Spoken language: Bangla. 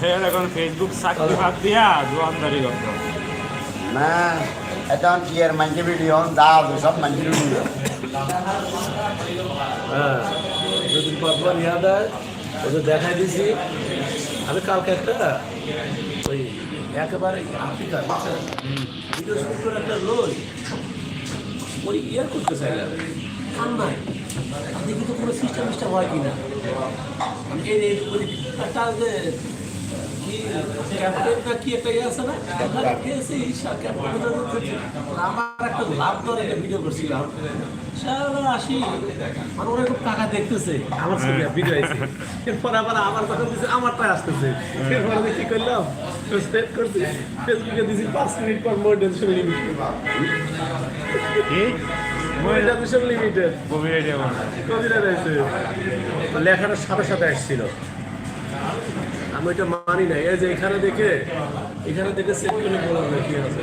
এখন ফেসবুক চাকরি বাদ দিয়া দোয়ানদারি করতো না এটা কি আর মাইকে ভিডিও যা আছে সব মাইকে ভিডিও হ্যাঁ দুদিন পর পর ইয়াদ হয় ওদের দেখাই দিছি আমি কালকে একটা ওই একেবারে আফ্রিকার ভিডিও শুট করে একটা লই ওই ইয়ার করতে চাইলাম ঠান্ডায় দেখি তো কোনো সিস্টেম মিস্টেম হয় কিনা একটা যে কি ক্যাপ্টেন না কি একটা ইয়ে আছে না আমার একটা লাভ ধরে একটা ভিডিও করছিলাম সারা আসি মানে ওরা খুব টাকা দেখতেছে আমার ছবি ভিডিও আছে এরপর আবার আমার কথা দিচ্ছে আমারটাই আসতেছে এরপর আমি কি করলাম সেট করছি ফেসবুকে দিছি 5 মিনিট পর মনিটাইজেশন লিমিটেড কি মনিটাইজেশন লিমিটেড কবিরা রয়েছে লেখাটার সাথে সাথে আসছিল আমি ওইটা মানি না এই যে এখানে দেখে সেট করে বলা কি আছে